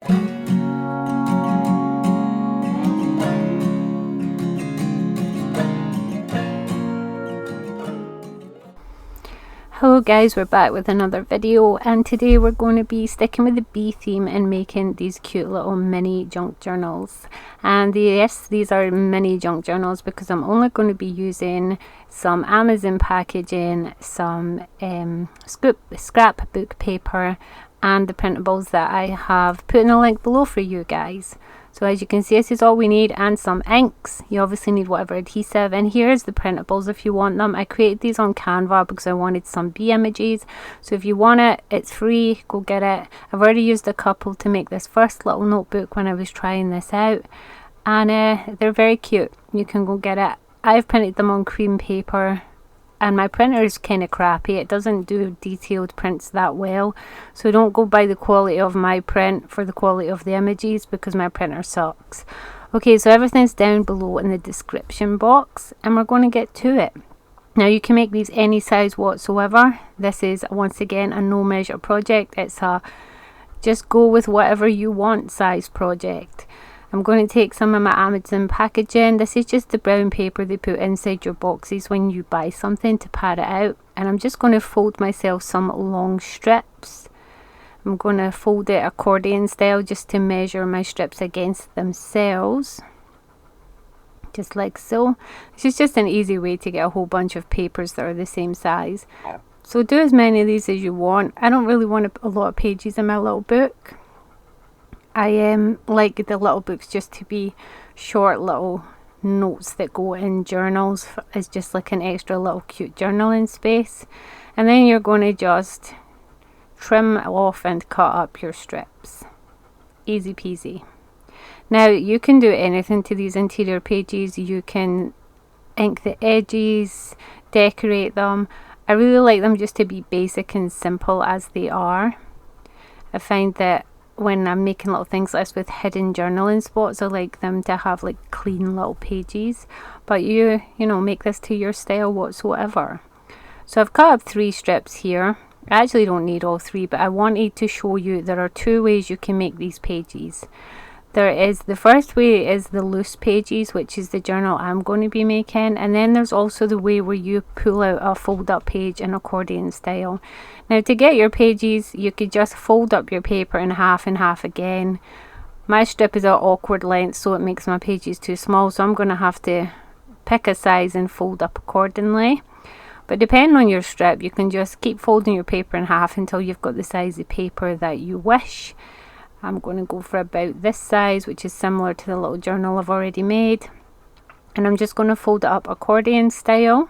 Hello guys, we're back with another video, and today we're going to be sticking with the bee theme and making these cute little mini junk journals. And yes, these are mini junk journals because I'm only going to be using some Amazon packaging, some scrapbook paper, and the printables that I have put in a link below for you guys. So as you can see, this is all we need, and some inks. You obviously need whatever adhesive, and here's the printables if you want them. I created these on Canva because I wanted some bee images, so if you want it, it's free, go get it. I've already used a couple to make this first little notebook when I was trying this out, and they're very cute. You can go get it. I've printed them on cream paper, and my printer is kind of crappy. It doesn't do detailed prints that well, so don't go by the quality of my print for the quality of the images because my printer sucks. Okay, so everything's down below in the description box, and we're going to get to it. Now you can make these any size whatsoever. This is once again a no measure project. It's a just go with whatever you want size project. I'm going to take some of my Amazon packaging. This is just the brown paper they put inside your boxes when you buy something to pad it out. And I'm just going to fold myself some long strips. I'm going to fold it accordion style just to measure my strips against themselves. Just like so. This is just an easy way to get a whole bunch of papers that are the same size. So do as many of these as you want. I don't really want a lot of pages in my little book. I like the little books just to be short little notes that go in journals as just like an extra little cute journaling space. And then you're going to just trim off and cut up your strips. Easy peasy. Now you can do anything to these interior pages. You can ink the edges, decorate them. I really like them just to be basic and simple as they are. I find that when I'm making little things like this with hidden journaling spots, I like them to have like clean little pages, but you know, make this to your style whatsoever. So I've cut up 3 strips here. I actually don't need all 3, but I wanted to show you there are 2 ways you can make these pages. The first way is the loose pages, which is the journal I'm going to be making, and then there's also the way where you pull out a fold up page in accordion style. Now to get your pages, you could just fold up your paper in half and half again. My strip is an awkward length, so it makes my pages too small, so I'm going to have to pick a size and fold up accordingly. But depending on your strip, you can just keep folding your paper in half until you've got the size of paper that you wish. I'm going to go for about this size, which is similar to the little journal I've already made. And I'm just going to fold it up accordion style,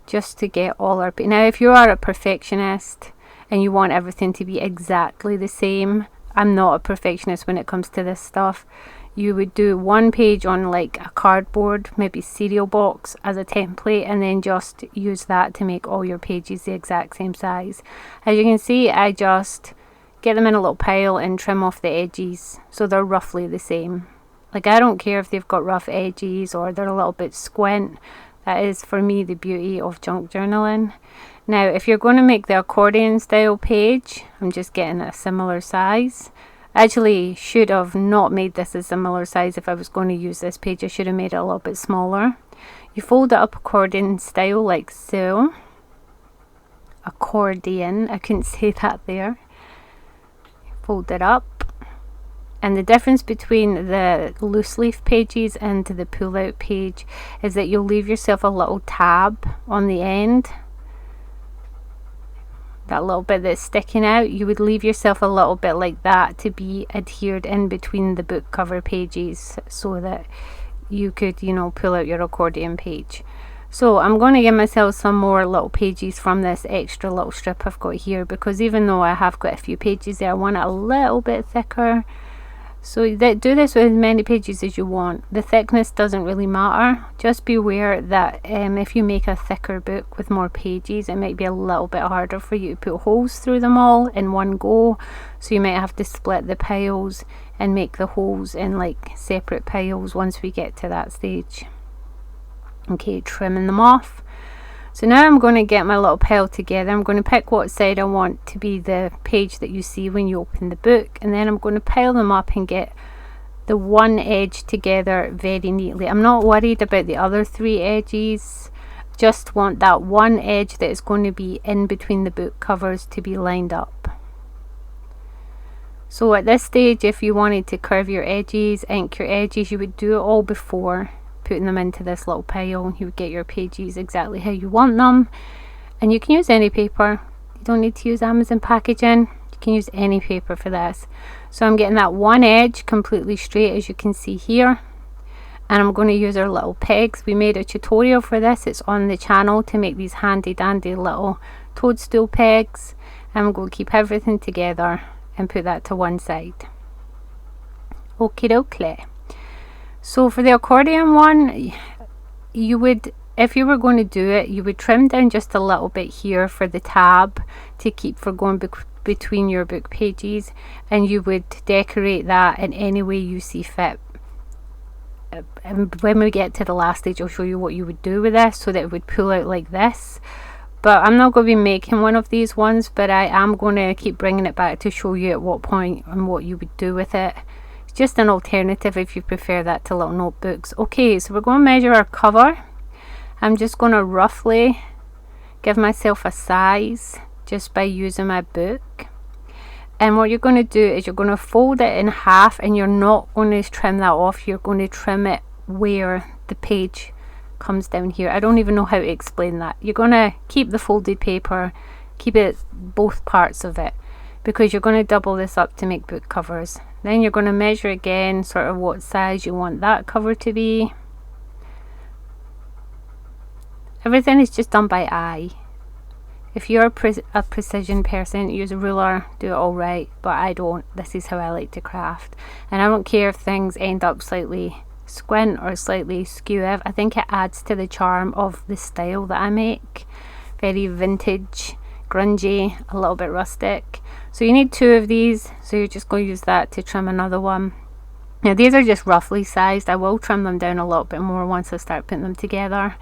just to get all our... Now, if you are a perfectionist and you want everything to be exactly the same, I'm not a perfectionist when it comes to this stuff. You would do 1 page on like a cardboard, maybe cereal box as a template, and then just use that to make all your pages the exact same size. As you can see, I just get them in a little pile and trim off the edges so they're roughly the same. Like, I don't care if they've got rough edges or they're a little bit squint. That is for me the beauty of junk journaling. Now if you're going to make the accordion style page, I'm just getting a similar size. I actually should have not made this a similar size. If I was going to use this page, I should have made it a little bit smaller. You fold it up accordion style like so. Accordion, I couldn't say that there. Fold it up, and the difference between the loose leaf pages and the pull out page is that you'll leave yourself a little tab on the end. That little bit that's sticking out, you would leave yourself a little bit like that to be adhered in between the book cover pages so that you could, you know, pull out your accordion page. So I'm going to give myself some more little pages from this extra little strip I've got here, because even though I have got a few pages there, I want it a little bit thicker. So do this with as many pages as you want. The thickness doesn't really matter. Just be aware that if you make a thicker book with more pages, it might be a little bit harder for you to put holes through them all in one go. So you might have to split the piles and make the holes in like separate piles once we get to that stage. Okay, trimming them off. So now I'm going to get my little pile together. I'm going to pick what side I want to be the page that you see when you open the book, and then I'm going to pile them up and get the one edge together very neatly. I'm not worried about the other 3 edges, just want that one edge that is going to be in between the book covers to be lined up. So at this stage, if you wanted to curve your edges, ink your edges, you would do it all before putting them into this little pile. You would get your pages exactly how you want them, and you can use any paper. You don't need to use Amazon packaging. You can use any paper for this. So I'm getting that one edge completely straight, as you can see here, and I'm going to use our little pegs. We made a tutorial for this, it's on the channel, to make these handy dandy little toadstool pegs. And I'm going to keep everything together and put that to one side. Okie dokie. So for the accordion one, you would, if you were going to do it, you would trim down just a little bit here for the tab to keep for going between your book pages, and you would decorate that in any way you see fit. And when we get to the last stage, I'll show you what you would do with this so that it would pull out like this. But I'm not going to be making one of these ones, but I am going to keep bringing it back to show you at what point and what you would do with it. Just an alternative if you prefer that to little notebooks. Okay, so we're going to measure our cover. I'm just going to roughly give myself a size just by using my book. And what you're going to do is you're going to fold it in half, and you're not going to trim that off. You're going to trim it where the page comes down here. I don't even know how to explain that. You're going to keep the folded paper, keep it both parts of it, because you're going to double this up to make book covers. Then you're going to measure again sort of what size you want that cover to be. Everything is just done by eye. If you're a precision person, use a ruler, do it all right, but I don't. This is how I like to craft, and I don't care if things end up slightly squint or slightly skew. I think it adds to the charm of the style that I make. Very vintage, grungy, a little bit rustic. So you need 2 of these, so you're just going to use that to trim another one. Now these are just roughly sized. I will trim them down a little bit more once I start putting them together.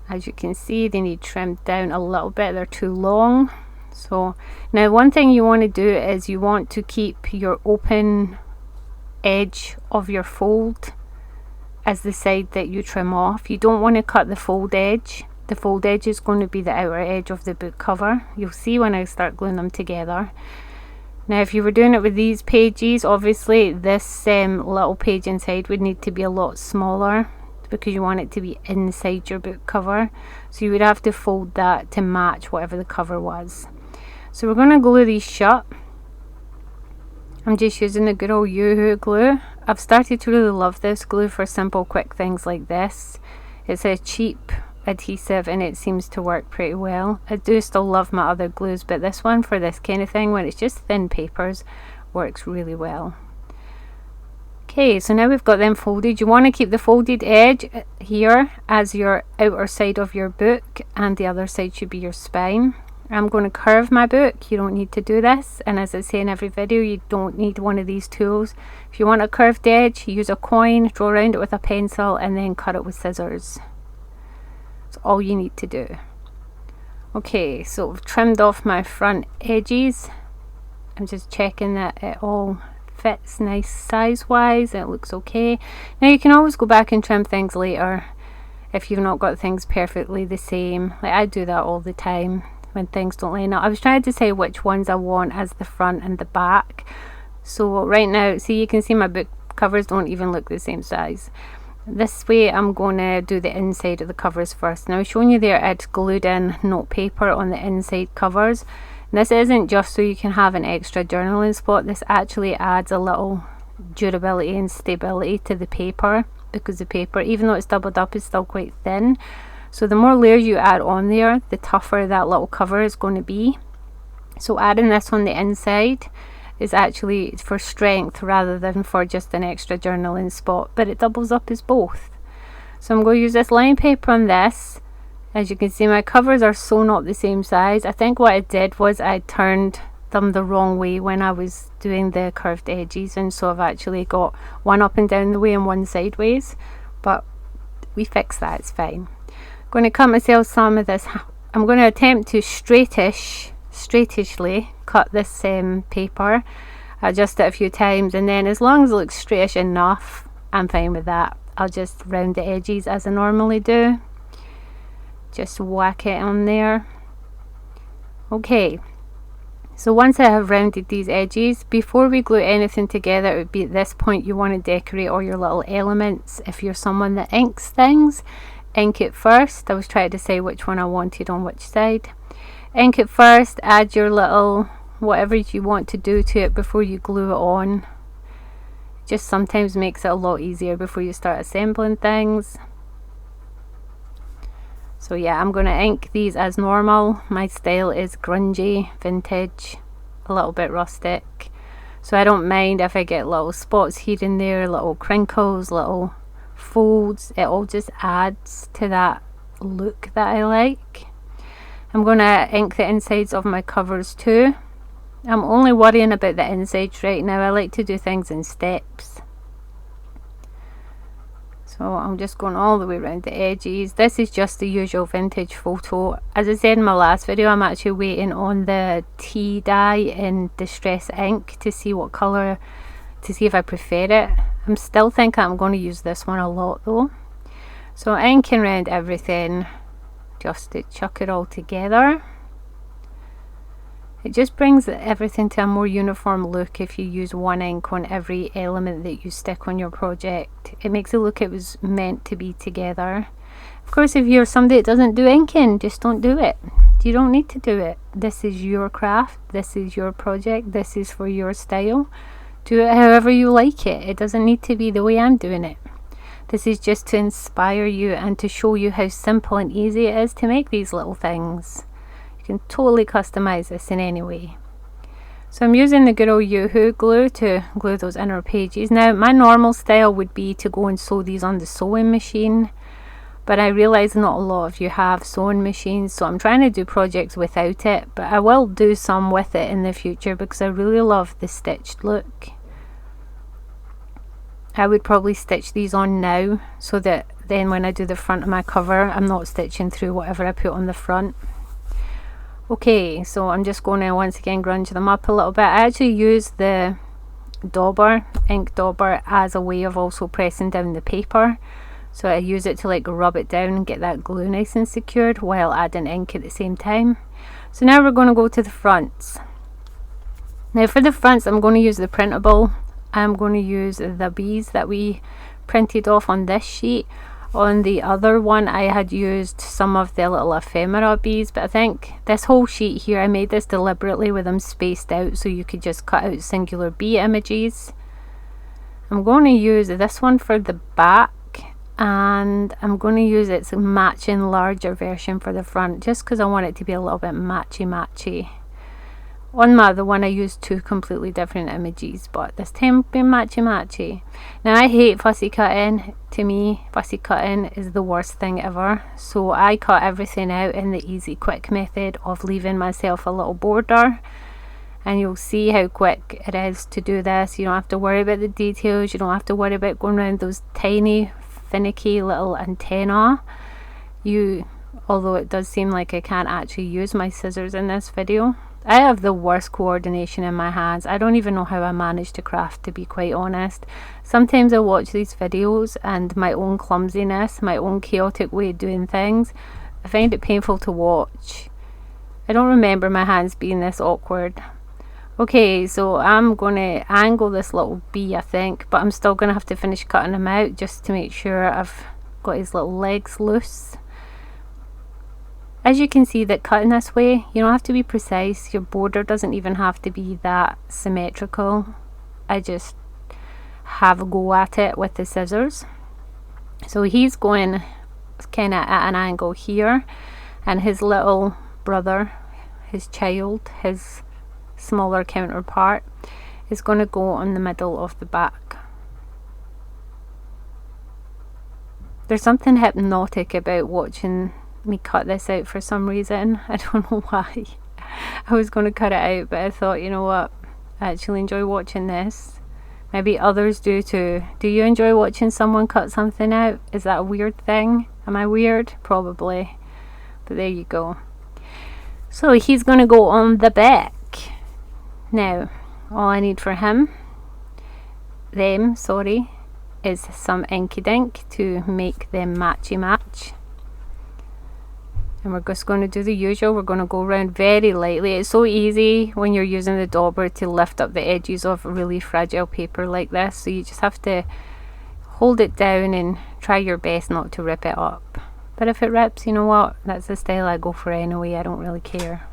As you can see, they need trimmed down a little bit, they're too long. So now one thing you want to do is you want to keep your open edge of your fold as the side that you trim off. You don't want to cut the fold edge. The fold edge is going to be the outer edge of the book cover. You'll see when I start gluing them together. Now if you were doing it with these pages, obviously this little page inside would need to be a lot smaller, because you want it to be inside your book cover. So you would have to fold that to match whatever the cover was. So we're going to glue these shut. I'm just using the good old Yoo-hoo glue. I've started to really love this glue for simple quick things like this. It's a cheap adhesive and it seems to work pretty well. I do still love my other glues, but this one for this kind of thing when it's just thin papers works really well. Okay, so now we've got them folded. You want to keep the folded edge here as your outer side of your book, and the other side should be your spine. I'm going to curve my book. You don't need to do this, and as I say in every video, you don't need one of these tools. If you want a curved edge, use a coin, draw around it with a pencil, and then cut it with scissors. That's all you need to do. Okay, so I've trimmed off my front edges. I'm just checking that it all fits nice size wise. It looks okay. Now you can always go back and trim things later if you've not got things perfectly the same. Like I do that all the time when things don't line up. I was trying to say which ones I want as the front and the back. So right now, see, you can see my book covers don't even look the same size. This way I'm going to do the inside of the covers first. Now I was showing you there I'd glued in note paper on the inside covers. And this isn't just so you can have an extra journaling spot. This actually adds a little durability and stability to the paper, because the paper, even though it's doubled up, is still quite thin. So the more layers you add on there, the tougher that little cover is going to be. So adding this on the inside is actually for strength rather than for just an extra journaling spot, but it doubles up as both. So I'm going to use this line paper on this. As you can see, my covers are so not the same size. I think what I did was I turned them the wrong way when I was doing the curved edges, and so I've actually got one up and down the way and one sideways, but we fixed that, it's fine. going to cut myself some of this. I'm going to attempt to straightishly cut this paper, adjust it a few times, and then as long as it looks straightish enough, I'm fine with that. I'll just round the edges as I normally do. Just whack it on there. Okay, so once I have rounded these edges, before we glue anything together, it would be at this point you want to decorate all your little elements. If you're someone that inks things, ink it first. I was trying to say which one I wanted on which side. Ink it first, add your little whatever you want to do to it before you glue it on. Just sometimes makes it a lot easier before you start assembling things. So yeah, I'm going to ink these as normal. My style is grungy, vintage, a little bit rustic. So I don't mind if I get little spots here and there, little crinkles, little folds. It all just adds to that look that I like. I'm going to ink the insides of my covers too. I'm only worrying about the insides right now. I like to do things in steps. So I'm just going all the way around the edges. This is just the usual vintage photo. As I said in my last video, I'm actually waiting on the tea dye in Distress ink to see what colour, to see if I prefer it. I'm still thinking I'm going to use this one a lot though. So inking around everything, just to chuck it all together. It just brings everything to a more uniform look if you use one ink on every element that you stick on your project. It makes it look it was meant to be together. Of course, if you're somebody that doesn't do inking, just don't do it. You don't need to do it. This is your craft, this is your project, this is for your style. Do it however you like it. It doesn't need to be the way I'm doing it. This is just to inspire you and to show you how simple and easy it is to make these little things. You can totally customize this in any way. So I'm using the good old Yoo-Hoo glue to glue those inner pages. Now my normal style would be to go and sew these on the sewing machine, but I realize not a lot of you have sewing machines, so I'm trying to do projects without it, but I will do some with it in the future because I really love the stitched look. I would probably stitch these on now so that then when I do the front of my cover, I'm not stitching through whatever I put on the front. Okay, so I'm just going to once again grunge them up a little bit. I actually use the dauber, ink dauber, as a way of also pressing down the paper. So I use it to like rub it down and get that glue nice and secured while adding ink at the same time. So now we're going to go to the fronts. Now for the fronts, I'm going to use the printable. I'm going to use the bees that we printed off on this sheet. On the other one I had used some of the little ephemera bees, but I think this whole sheet here, I made this deliberately with them spaced out so you could just cut out singular bee images. I'm going to use this one for the back, and I'm going to use its matching larger version for the front just because I want it to be a little bit matchy. On my other one I used two completely different images, but this time been matchy. Now I hate fussy cutting. To me, fussy cutting is the worst thing ever, so I cut everything out in the easy quick method of leaving myself a little border, and you'll see how quick it is to do this. You don't have to worry about the details, you don't have to worry about going around those tiny finicky little antennae. Although it does seem like I can't actually use my scissors in this video. I have the worst coordination in my hands. I don't even know how I manage to craft, to be quite honest. Sometimes I watch these videos and my own clumsiness, my own chaotic way of doing things, I find it painful to watch. I don't remember my hands being this awkward. Okay, so I'm going to angle this little bee, I think, but I'm still going to have to finish cutting him out just to make sure I've got his little legs loose. As you can see, that cutting this way, you don't have to be precise. Your border doesn't even have to be that symmetrical. I just have a go at it with the scissors. So he's going kind of at an angle here, and his little brother, his child, his smaller counterpart, is going to go on the middle of the back. There's something hypnotic about watching me cut this out for some reason. I don't know why. I was going to cut it out, but I thought, you know what, I actually enjoy watching this. Maybe others do too. Do you enjoy watching someone cut something out? Is that a weird thing? Am I weird? Probably. But there you go. So he's going to go on the back. Now, all I need for them, is some Inky Dink to make them matchy match. And we're just going to do the usual. We're going to go around very lightly. It's so easy when you're using the dauber to lift up the edges of really fragile paper like this. So you just have to hold it down and try your best not to rip it up. But if it rips, you know what? That's the style I go for anyway. I don't really care.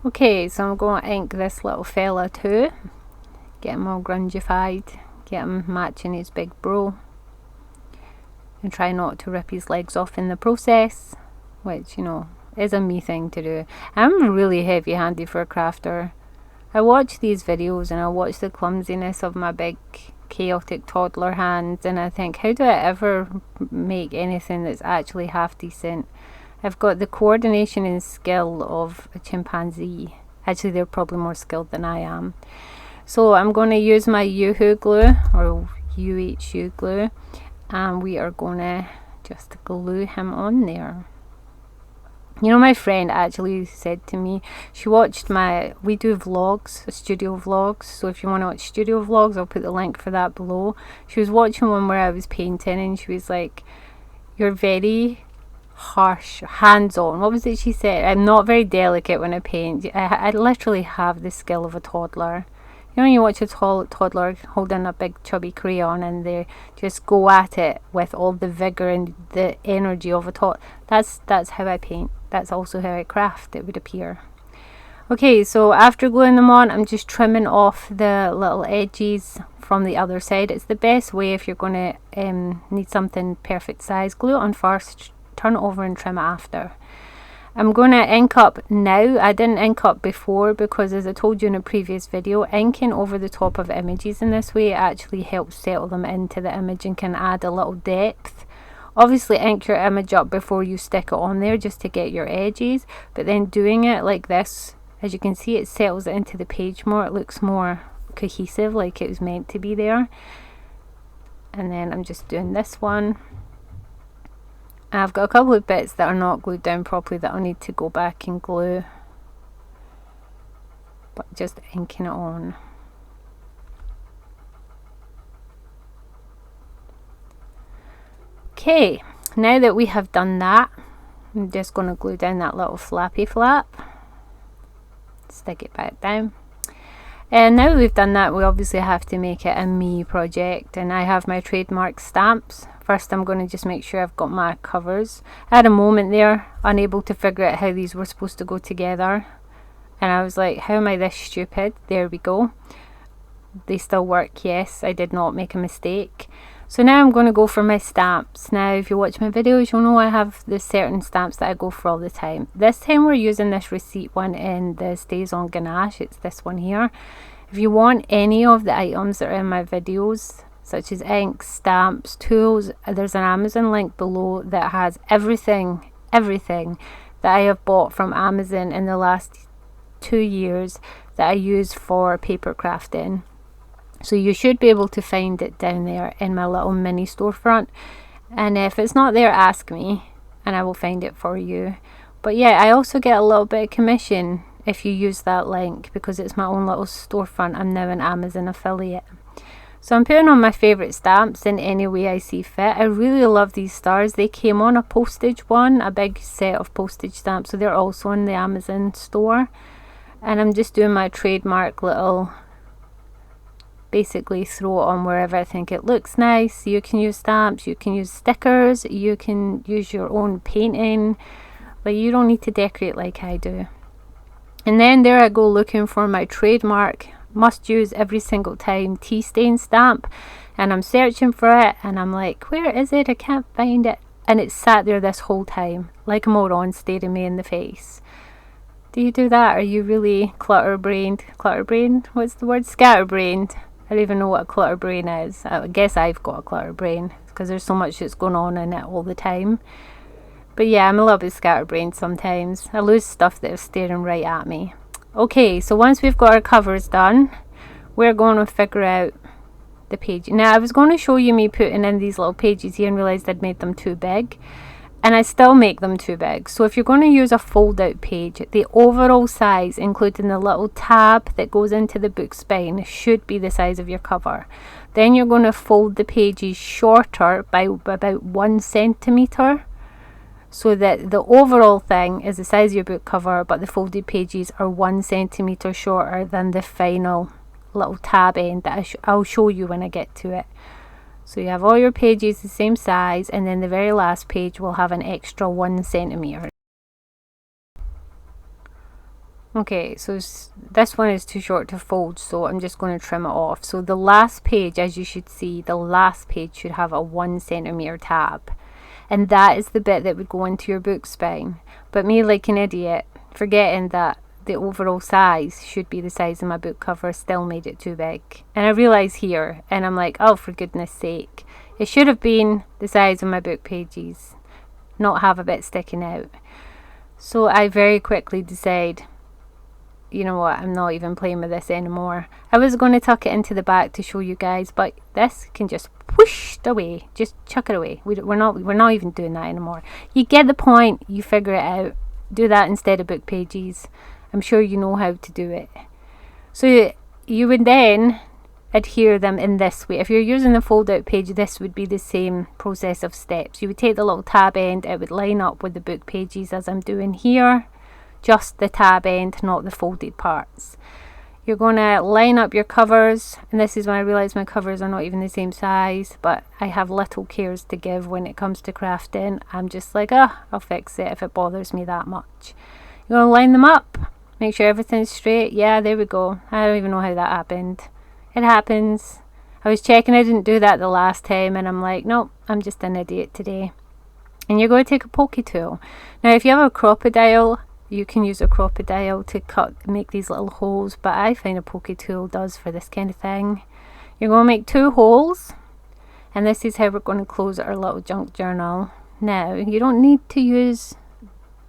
Okay, so I'm going to ink this little fella too. Get him all grungified. Get him matching his big bro. And try not to rip his legs off in the process, which, you know, is a me thing to do. I'm really heavy handed for a crafter. I watch these videos and I watch the clumsiness of my big chaotic toddler hands, and I think, how do I ever make anything that's actually half decent? I've got the coordination and skill of a chimpanzee. Actually, they're probably more skilled than I am. So I'm going to use my UHU glue, or UHU glue, and we are going to just glue him on there. You know, my friend actually said to me, she watched we do vlogs, studio vlogs, so if you want to watch studio vlogs, I'll put the link for that below. She was watching one where I was painting and she was like, you're very harsh, hands-on. What was it she said? I'm not very delicate when I paint. I literally have the skill of a toddler. You know, when you watch a toddler holding a big chubby crayon and they just go at it with all the vigour and the energy of a toddler. That's how I paint. That's also how I craft, it would appear. Okay, so after gluing them on, I'm just trimming off the little edges from the other side. It's the best way if you're going to need something perfect size. Glue it on first, turn it over and trim it after. I'm going to ink up now. I didn't ink up before because, as I told you in a previous video, inking over the top of images in this way actually helps settle them into the image and can add a little depth. Obviously ink your image up before you stick it on there just to get your edges, but then doing it like this, as you can see, it settles it into the page more. It looks more cohesive, like it was meant to be there. And then I'm just doing this one. I've got a couple of bits that are not glued down properly that I'll need to go back and glue, but just inking it on. Okay, now that we have done that, I'm just going to glue down that little flappy flap, stick it back down. And now that we've done that, we obviously have to make it a me project, and I have my trademark stamps. First I'm going to just make sure I've got my covers. I had a moment there, unable to figure out how these were supposed to go together, and I was like, how am I this stupid? There we go. They still work, yes, I did not make a mistake. So now I'm going to go for my stamps. Now if you watch my videos, you'll know I have the certain stamps that I go for all the time. This time we're using this receipt one in the Stays on Ganache. It's this one here. If you want any of the items that are in my videos, such as inks, stamps, tools, there's an Amazon link below that has everything that I have bought from Amazon in the last 2 years that I use for paper crafting. So you should be able to find it down there in my little mini storefront, and if it's not there, ask me and I will find it for you. But yeah, I also get a little bit of commission if you use that link, because it's my own little storefront. I'm now an Amazon affiliate. So I'm putting on my favourite stamps in any way I see fit. I really love these stars. They came on a postage one, a big set of postage stamps, so they're also in the Amazon store. And I'm just doing my trademark little, basically throw it on wherever I think it looks nice. You can use stamps, you can use stickers, you can use your own painting, but you don't need to decorate like I do. And then there I go looking for my trademark, must use every single time, tea stain stamp, and I'm searching for it and I'm like, where is it? I can't find it. And it's sat there this whole time like a moron, staring me in the face. Do you do that? Are you really clutter-brained? Clutter-brained? What's the word? Scatterbrained. I don't even know what a clutter brain is. I guess I've got a clutter brain because there's so much that's going on in it all the time. But yeah, I'm a little bit scatterbrained sometimes. I lose stuff that is staring right at me. Okay, so once we've got our covers done, we're going to figure out the page. Now I was going to show you me putting in these little pages here and realized I'd made them too big, and I still make them too big. So if you're going to use a fold out page, the overall size, including the little tab that goes into the book spine, should be the size of your cover. Then you're going to fold the pages shorter by about 1 centimeter, so that the overall thing is the size of your book cover, but the folded pages are 1 centimeter shorter than the final little tab end that I'll show you when I get to it. So you have all your pages the same size, and then the very last page will have an extra 1 centimeter. Okay, so this one is too short to fold, so I'm just going to trim it off. So the last page, as you should see, the last page should have a 1 centimeter tab, and that is the bit that would go into your book spine. But me, like an idiot, forgetting that the overall size should be the size of my book cover, still made it too big. And I realise here, and I'm like, oh, for goodness sake, it should have been the size of my book pages, not have a bit sticking out. So I very quickly decide, you know what, I'm not even playing with this anymore. I was going to tuck it into the back to show you guys, but this can just whoosh away, just chuck it away. We're not even doing that anymore. You get the point, you figure it out. Do that instead of book pages. I'm sure you know how to do it. So you would then adhere them in this way. If you're using the fold out page, this would be the same process of steps. You would take the little tab end, it would line up with the book pages as I'm doing here, just the tab end, not the folded parts. You're going to line up your covers, and this is when I realised my covers are not even the same size, but I have little cares to give when it comes to crafting. I'm just like, I'll fix it if it bothers me that much. You're going to line them up. Make sure everything's straight. Yeah, there we go. I don't even know how that happened. It happens. I was checking I didn't do that the last time, and I'm like, nope, I'm just an idiot today. And you're going to take a pokey tool. Now, if you have a crocodile, you can use a crocodile to make these little holes, but I find a pokey tool does for this kind of thing. You're going to make 2 holes, and this is how we're going to close our little junk journal. Now, you don't need to use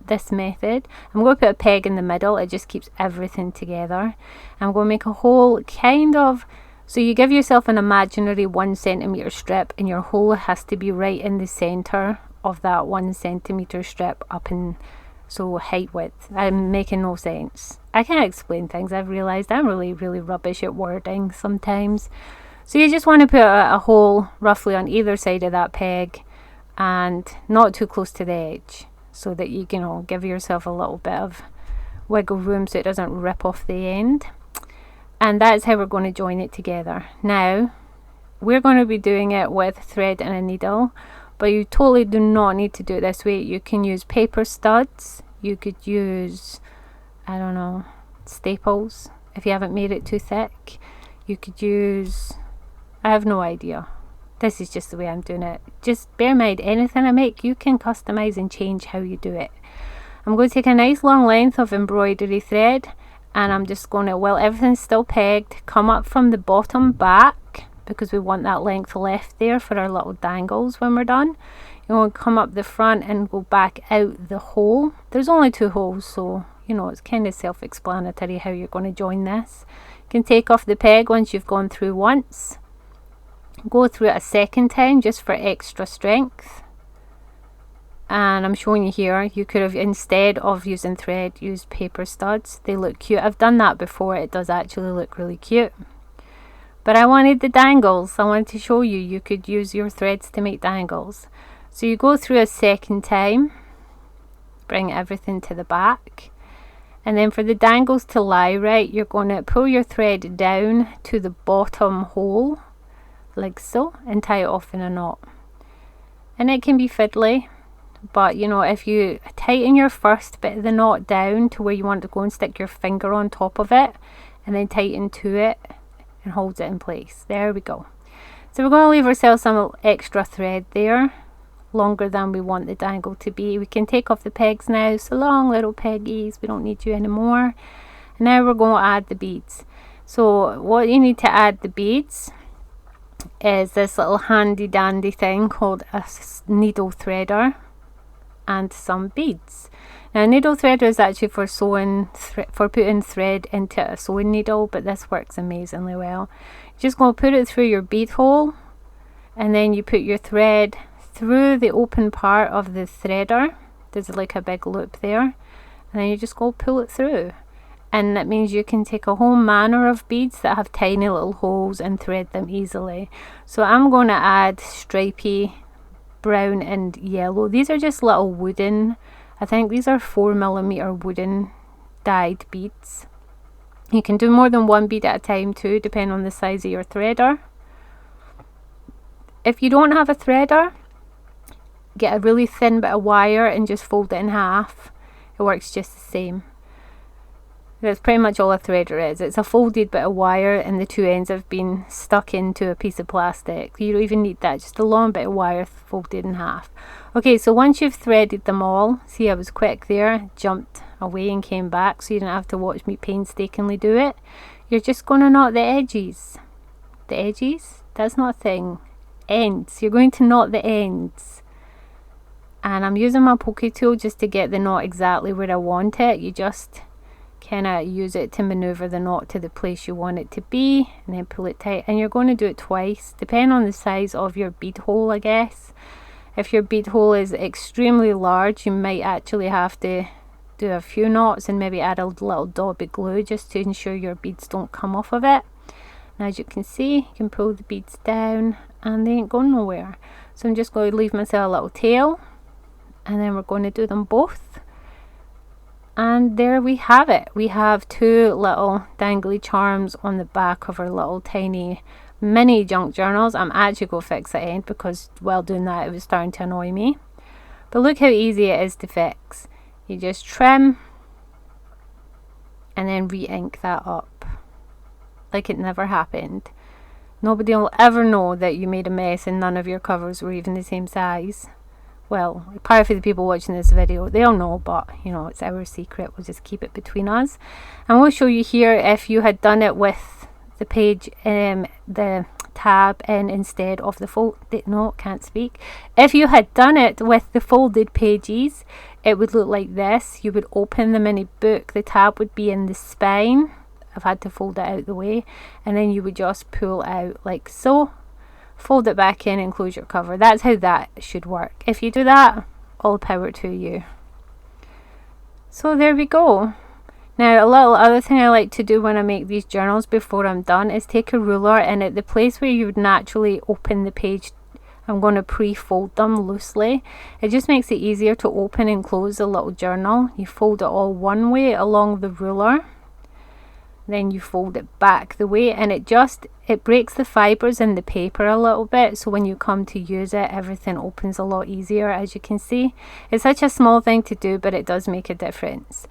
this method. I'm going to put a peg in the middle, it just keeps everything together. I'm going to make a hole kind of, so you give yourself an imaginary 1 centimeter strip, and your hole has to be right in the center of that 1 centimeter strip up in, so height width. I'm making no sense. I can't explain things. I've realized I'm really rubbish at wording sometimes. So you just want to put a hole roughly on either side of that peg, and not too close to the edge, so that you can give yourself a little bit of wiggle room so it doesn't rip off the end. And that's how we're going to join it together. Now we're going to be doing it with thread and a needle, but you totally do not need to do it this way. You can use paper studs, you could use, I don't know, staples if you haven't made it too thick. You could use, I have no idea. This is just the way I'm doing it. Just bear in mind, anything I make, you can customize and change how you do it. I'm going to take a nice long length of embroidery thread, and I'm just going to, while everything's still pegged, come up from the bottom back, because we want that length left there for our little dangles when we're done. You're going to come up the front and go back out the hole. There's only 2 holes, so it's kind of self-explanatory how you're going to join this. You can take off the peg once you've gone through once. Go through it a second time just for extra strength. And I'm showing you here, you could have, instead of using thread, used paper studs. They look cute. I've done that before. It does actually look really cute. But I wanted the dangles. I wanted to show you could use your threads to make dangles. So you go through a second time, bring everything to the back, and then for the dangles to lie right, you're going to pull your thread down to the bottom hole like so, and tie it off in a knot. And it can be fiddly, but if you tighten your first bit of the knot down to where you want to go and stick your finger on top of it, and then tighten to it and hold it in place. There we go. So we're going to leave ourselves some extra thread there, longer than we want the dangle to be. We can take off the pegs now. So long, little peggies, we don't need you anymore. And now we're going to add the beads. So what you need to add the beads is this little handy dandy thing called a needle threader and some beads. Now Now, a needle threader is actually for sewing, for putting thread into a sewing needle, but this works amazingly well. You're just going to put it through your bead hole, and then you put your thread through the open part of the threader. There's like a big loop there, and then you just go pull it through. And that means you can take a whole manner of beads that have tiny little holes and thread them easily. So I'm going to add stripy brown and yellow. These are just little wooden, I think these are 4mm wooden dyed beads. You can do more than one bead at a time too, depending on the size of your threader. If you don't have a threader, get a really thin bit of wire and just fold it in half. It works just the same. That's pretty much all a threader is. It's a folded bit of wire and the two ends have been stuck into a piece of plastic. You don't even need that, just a long bit of wire folded in half. Okay, so once you've threaded them all, see I was quick there, jumped away and came back so you didn't have to watch me painstakingly do it. You're just going to knot the edges. The edges? That's not a thing. Ends. You're going to knot the ends. And I'm using my poke tool just to get the knot exactly where I want it. You just kind of use it to maneuver the knot to the place you want it to be, and then pull it tight. And you're going to do it twice, depending on the size of your bead hole, I guess. If your bead hole is extremely large, you might actually have to do a few knots and maybe add a little dab of glue just to ensure your beads don't come off of it. And as you can see, you can pull the beads down and they ain't going nowhere. So I'm just going to leave myself a little tail, and then we're going to do them both. And there we have it. We have two little dangly charms on the back of our little tiny mini junk journals. I'm actually going to fix the end because while doing that it was starting to annoy me. But look how easy it is to fix. You just trim and then re-ink that up like it never happened. Nobody will ever know that you made a mess and none of your covers were even the same size. Well, probably for the people watching this video, they'll know, but you know, it's our secret. We'll just keep it between us. And we'll show you here if you had done it with the page, the tab in instead of the folded, no, can't speak. If you had done it with the folded pages, it would look like this. You would open the mini book, the tab would be in the spine. I've had to fold it out the way, and then you would just pull out like so. Fold it back in and close your cover. That's how that should work. If you do that, all power to you. So there we go. Now, a little other thing I like to do when I make these journals before I'm done is take a ruler, and at the place where you would naturally open the page, I'm going to pre-fold them loosely. It just makes it easier to open and close a little journal. You fold it all one way along the ruler, then you fold it back the way, and it breaks the fibers in the paper a little bit, so when you come to use it, everything opens a lot easier. As you can see, it's such a small thing to do, but it does make a difference.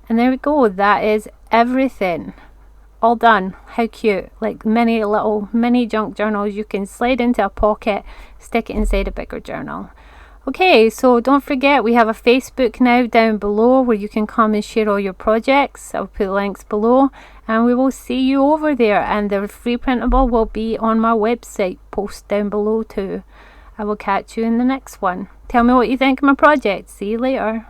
And there we go, that is everything all done. How cute, like many little mini junk journals you can slide into a pocket, stick it inside a bigger journal. Okay, so don't forget we have a Facebook now down below where you can come and share all your projects. I'll put links below, and we will see you over there, and the free printable will be on my website post down below too. I will catch you in the next one. Tell me what you think of my project. See you later.